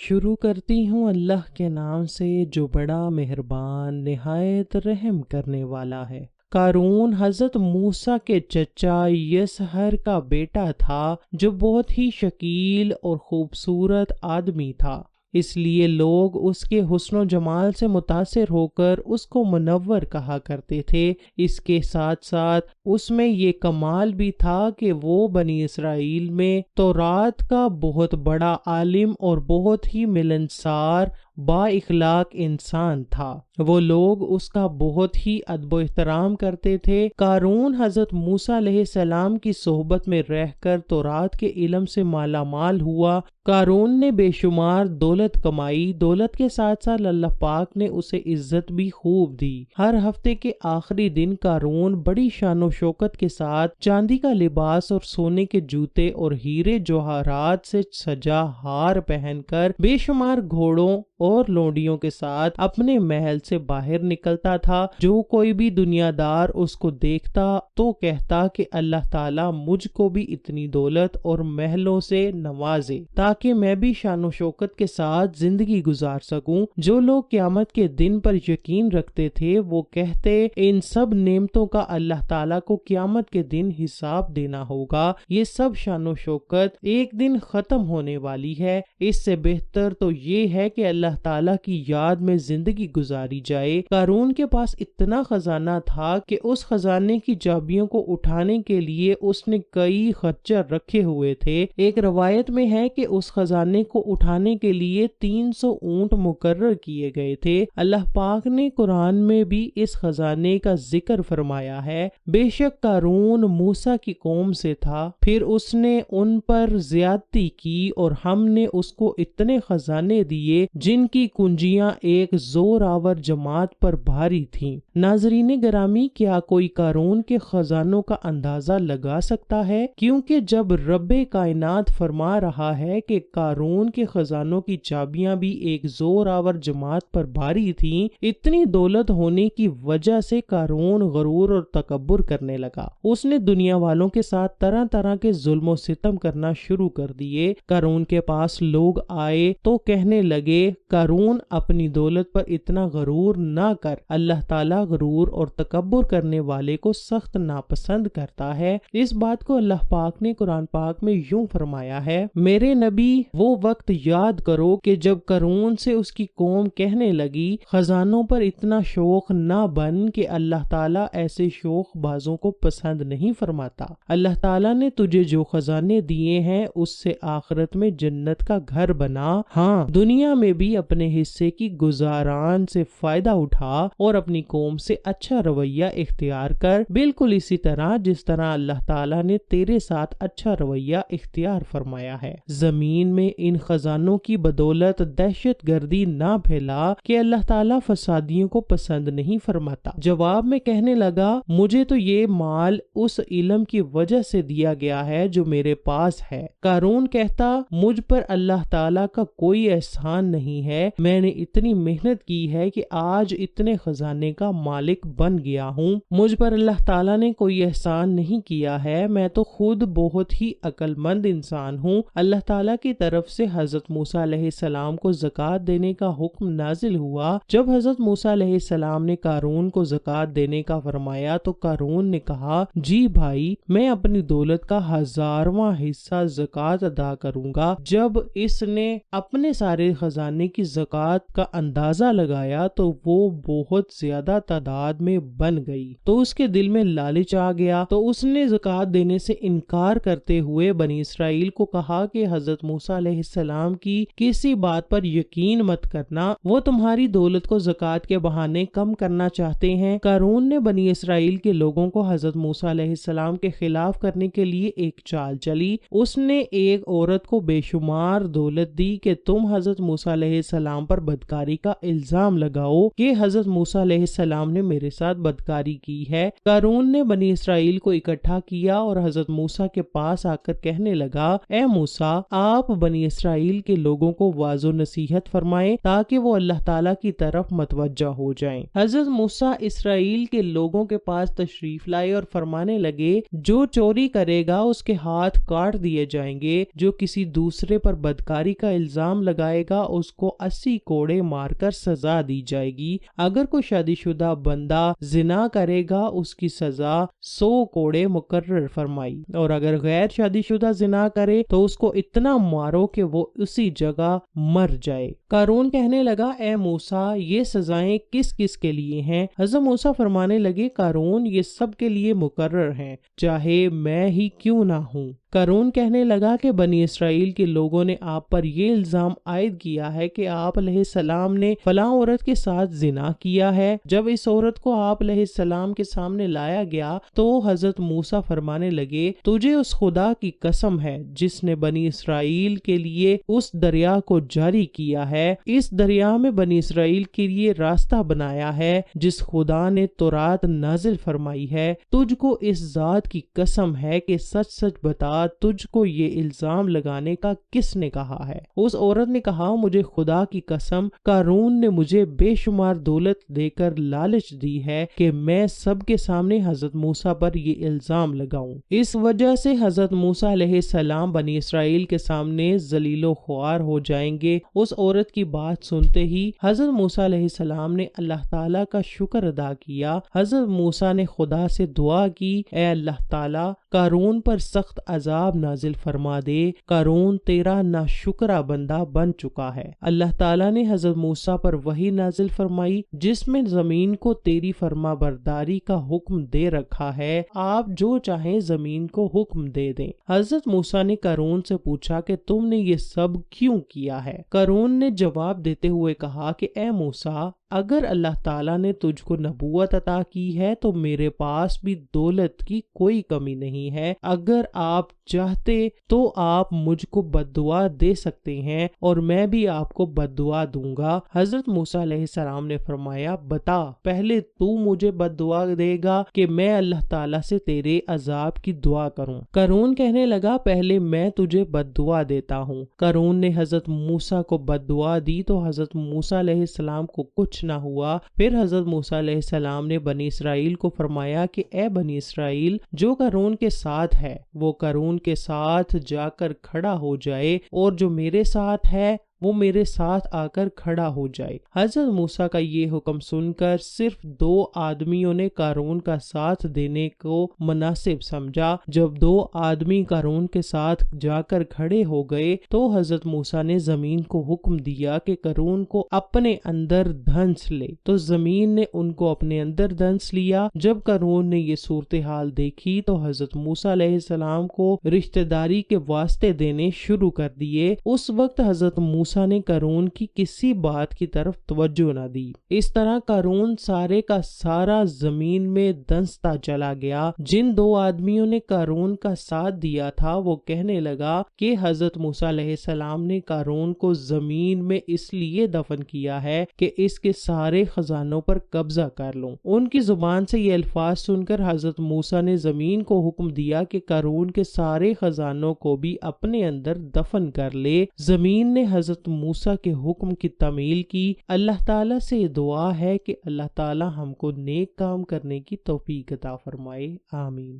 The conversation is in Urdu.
شروع کرتی ہوں اللہ کے نام سے جو بڑا مہربان نہایت رحم کرنے والا ہے۔ قارون حضرت موسیٰ کے چچا یسہر کا بیٹا تھا جو بہت ہی شکیل اور خوبصورت آدمی تھا، اس لیے لوگ اس کے حسن و جمال سے متاثر ہو کر اس کو منور کہا کرتے تھے۔ اس کے ساتھ ساتھ اس میں یہ کمال بھی تھا کہ وہ بنی اسرائیل میں تورات کا بہت بڑا عالم اور بہت ہی ملنسار با اخلاق انسان تھا۔ وہ لوگ اس کا بہت ہی ادب و احترام کرتے تھے۔ قارون حضرت موسیٰ علیہ السلام کی صحبت میں رہ کر تورات کے علم سے مالا مال ہوا۔ قارون نے بے شمار دولت کمائی، دولت کے ساتھ ساتھ اللہ پاک نے اسے عزت بھی خوب دی۔ ہر ہفتے کے آخری دن قارون بڑی شان و شوکت کے ساتھ چاندی کا لباس اور سونے کے جوتے اور ہیرے جواہرات سے سجا ہار پہن کر بے شمار گھوڑوں اور لونڈیوں کے ساتھ اپنے محل سے باہر نکلتا تھا۔ جو کوئی بھی دنیا دار اس کو دیکھتا تو کہتا کہ اللہ تعالیٰ مجھ کو بھی اتنی دولت اور محلوں سے نوازے تاکہ میں بھی شان و شوکت کے ساتھ زندگی گزار سکوں۔ جو لوگ قیامت کے دن پر یقین رکھتے تھے وہ کہتے ان سب نعمتوں کا اللہ تعالیٰ کو قیامت کے دن حساب دینا ہوگا، یہ سب شان و شوکت ایک دن ختم ہونے والی ہے، اس سے بہتر تو یہ ہے کہ اللہ تعالیٰ کی یاد میں زندگی گزاری جائے۔ قارون کے پاس اتنا خزانہ تھا کہ اس خزانے کی چابیوں کو اٹھانے کے لیے اس نے کئی خچر رکھے ہوئے تھے۔ ایک روایت میں ہے کہ اس خزانے کو اٹھانے کے لیے 300 اونٹ مقرر کیے گئے تھے۔ اللہ پاک نے قرآن میں بھی اس خزانے کا ذکر فرمایا ہے، بے شک قارون موسیٰ کی قوم سے تھا، پھر اس نے ان پر زیادتی کی اور ہم نے اس کو اتنے خزانے دیے جن کی کنجیاں ایک زور آور جماعت پر بھاری تھیں۔ ناظرین گرامی، کیا کوئی قارون کے خزانوں کا اندازہ لگا سکتا ہے؟ کیونکہ جب رب کائنات فرما رہا ہے کہ قارون کے خزانوں کی چابیاں بھی ایک زور آور جماعت پر بھاری تھیں، اتنی دولت ہونے کی وجہ سے قارون غرور اور تکبر کرنے لگا۔ اس نے دنیا والوں کے ساتھ طرح طرح کے ظلم و ستم کرنا شروع کر دیے۔ قارون کے پاس لوگ آئے تو کہنے لگے قارون اپنی دولت پر اتنا غرور نہ کر، اللہ تعالیٰ غرور اور تکبر کرنے والے کو سخت ناپسند کرتا ہے۔ اس بات کو اللہ پاک نے قرآن پاک میں یوں فرمایا ہے، میرے نبی وہ وقت یاد کرو کہ جب قارون سے اس کی قوم کہنے لگی خزانوں پر اتنا شوق نہ بن کہ اللہ تعالیٰ ایسے شوق بازوں کو پسند نہیں فرماتا۔ اللہ تعالیٰ نے تجھے جو خزانے دیے ہیں اس سے آخرت میں جنت کا گھر بنا، ہاں دنیا میں بھی اپنے حصے کی گزاران سے فائدہ اٹھا اور اپنی قوم سے اچھا رویہ اختیار کر، بالکل اسی طرح جس طرح اللہ تعالیٰ نے تیرے ساتھ اچھا رویہ اختیار فرمایا ہے۔ زمین میں ان خزانوں کی بدولت دہشت گردی نہ پھیلا کہ اللہ تعالیٰ فسادیوں کو پسند نہیں فرماتا۔ جواب میں کہنے لگا مجھے تو یہ مال اس علم کی وجہ سے دیا گیا ہے جو میرے پاس ہے۔ قارون کہتا مجھ پر اللہ تعالیٰ کا کوئی احسان نہیں ہے، میں نے اتنی محنت کی ہے کہ آج اتنے خزانے کا مالک بن گیا ہوں، مجھ پر اللہ تعالیٰ نے کوئی احسان نہیں کیا ہے، میں تو خود بہت ہی عقل مند انسان ہوں۔ اللہ تعالیٰ کی طرف سے حضرت موسیٰ علیہ السلام کو زکوٰۃ دینے کا حکم نازل ہوا۔ جب حضرت موسیٰ علیہ السلام نے قارون کو زکوٰۃ دینے کا فرمایا تو قارون نے کہا جی بھائی، میں اپنی دولت کا 1000واں حصہ زکوٰۃ ادا کروں گا۔ جب اس نے اپنے سارے خزانے کی زکوٰۃ کا اندازہ لگایا تو وہ بہت زیادہ تعداد میں بن گئی، تو اس کے دل میں لالچ آ گیا، تو اس نے زکوٰۃ دینے سے انکار کرتے ہوئے بنی اسرائیل کو کہا کہ حضرت موسیٰ علیہ السلام کی کسی بات پر یقین مت کرنا، وہ تمہاری دولت کو زکوٰۃ کے بہانے کم کرنا چاہتے ہیں۔ قارون نے بنی اسرائیل کے لوگوں کو حضرت موسیٰ علیہ السلام کے خلاف کرنے کے لیے ایک چال چلی۔ اس نے ایک عورت کو بے شمار دولت دی کہ تم حضرت موسیٰ علیہ السلام پر بدکاری کا الزام لگاؤ کہ حضرت موسیٰ علیہ السلام نے میرے ساتھ بدکاری کی ہے۔ قارون نے بنی اسرائیل کو اکٹھا کیا اور حضرت موسیٰ کے پاس آ کر کہنے لگا، اے موسیٰ، آپ بنی اسرائیل کے لوگوں کو واعظ و نصیحت فرمائیں تاکہ وہ اللہ تعالیٰ کی طرف متوجہ ہو جائیں۔ حضرت موسیٰ اسرائیل کے لوگوں کے پاس تشریف لائے اور فرمانے لگے، جو چوری کرے گا اس کے ہاتھ کاٹ دیے جائیں گے، جو کسی دوسرے پر بدکاری کا الزام لگائے گا اس کو 80 کوڑے مار کر سزا دی جائے گی، اگر کوئی شادی شدہ بندہ زنا کرے گا اس کی سزا 100 کوڑے مقرر فرمائی، اور اگر غیر شادی شدہ زنا کرے تو اس کو اتنا مارو کہ وہ اسی جگہ مر جائے۔ قارون کہنے لگا، اے موسیٰ، یہ سزائیں کس کس کے لیے ہیں؟ حضرت موسیٰ فرمانے لگے، قارون، یہ سب کے لیے مقرر ہیں، چاہے میں ہی کیوں نہ ہوں۔ قارون کہنے لگا کہ بنی اسرائیل کے لوگوں نے آپ پر یہ الزام عائد کیا ہے کہ آپ علیہ السلام نے فلاں عورت کے ساتھ زنا کیا ہے۔ جب اس عورت کو آپ علیہ السلام کے سامنے لایا گیا تو حضرت موسیٰ فرمانے لگے، تجھے اس خدا کی قسم ہے جس نے بنی اسرائیل کے لیے اس دریا کو جاری کیا ہے، اس دریا میں بنی اسرائیل کے لیے راستہ بنایا ہے جس خدا نے تورات نازل فرمائی ہے، تجھ کو اس ذات کی قسم ہے کہ سچ سچ بتا، تجھ کو یہ الزام لگانے کا کس نے کہا ہے؟ اس عورت نے کہا، مجھے خدا کی قسم، قارون نے مجھے بے شمار دولت دے کر لالچ دی ہے کہ میں سب کے سامنے حضرت موسیٰ پر یہ الزام لگاؤں۔ اس وجہ سے حضرت موسیٰ علیہ السلام بنی اسرائیل کے سامنے ذلیل و خوار ہو جائیں گے۔ اس عورت کی بات سنتے ہی حضرت موسیٰ علیہ السلام نے اللہ تعالیٰ کا شکر ادا کیا۔ حضرت موسیٰ نے خدا سے دعا کی، اے اللہ تعالیٰ، قارون پر سخت عذاب نازل فرما دے، قارون تیرا ناشکرہ بندہ بن چکا ہے۔ اللہ تعالیٰ نے حضرت موسیٰ پر وحی نازل فرمائی جس میں زمین کو تیری فرما برداری کا حکم دے رکھا ہے، آپ جو چاہیں زمین کو حکم دے دیں۔ حضرت موسیٰ نے قارون سے پوچھا کہ تم نے یہ سب کیوں کیا ہے؟ قارون نے جواب دیتے ہوئے کہا کہ اے موسیٰ، اگر اللہ تعالیٰ نے تجھ کو نبوت عطا کی ہے تو میرے پاس بھی دولت کی کوئی کمی نہیں ہے، اگر آپ چاہتے تو آپ مجھ کو بد دعا دے سکتے ہیں اور میں بھی آپ کو بد دعا دوں گا۔ حضرت موسیٰ علیہ السلام نے فرمایا، بتا، پہلے تو مجھے بد دعا دے گا کہ میں اللہ تعالیٰ سے تیرے عذاب کی دعا کروں؟ قارون کہنے لگا، پہلے میں تجھے بد دعا دیتا ہوں۔ قارون نے حضرت موسیٰ کو بد دعا دی تو حضرت موسیٰ علیہ السلام کو کچھ نہ ہوا۔ پھر حضرت موسیٰ علیہ السلام نے بنی اسرائیل کو فرمایا کہ اے بنی اسرائیل، جو قارون کے ساتھ ہے وہ قارون کے ساتھ جا کر کھڑا ہو جائے، اور جو میرے ساتھ ہے وہ میرے ساتھ آ کر کھڑا ہو جائے۔ حضرت موسیٰ کا یہ حکم سن کر صرف 2 آدمیوں نے قارون کا ساتھ دینے کو مناسب سمجھا۔ جب 2 آدمی قارون کے ساتھ جا کر کھڑے ہو گئے تو حضرت موسیٰ نے زمین کو حکم دیا کہ قارون کو اپنے اندر دھنس لے، تو زمین نے ان کو اپنے اندر دھنس لیا۔ جب قارون نے یہ صورتحال دیکھی تو حضرت موسیٰ علیہ السلام کو رشتہ داری کے واسطے دینے شروع کر دیے۔ اس وقت حضرت موسیٰ نے قارون کی کسی بات کی طرف توجہ نہ دی۔ اس طرح قارون سارے کا سارا زمین میں دھنستا چلا گیا۔ جن 2 آدمیوں نے قارون کا ساتھ دیا تھا وہ کہنے لگا کہ حضرت موسیٰ علیہ السلام نے قارون کو زمین میں اس لیے دفن کیا ہے کہ اس کے سارے خزانوں پر قبضہ کر لوں۔ ان کی زبان سے یہ الفاظ سن کر حضرت موسیٰ نے زمین کو حکم دیا کہ قارون کے سارے خزانوں کو بھی اپنے اندر دفن کر لے۔ زمین نے حضرت موسیٰ کے حکم کی تعمیل کی۔ اللہ تعالیٰ سے دعا ہے کہ اللہ تعالیٰ ہم کو نیک کام کرنے کی توفیق عطا فرمائے، آمین۔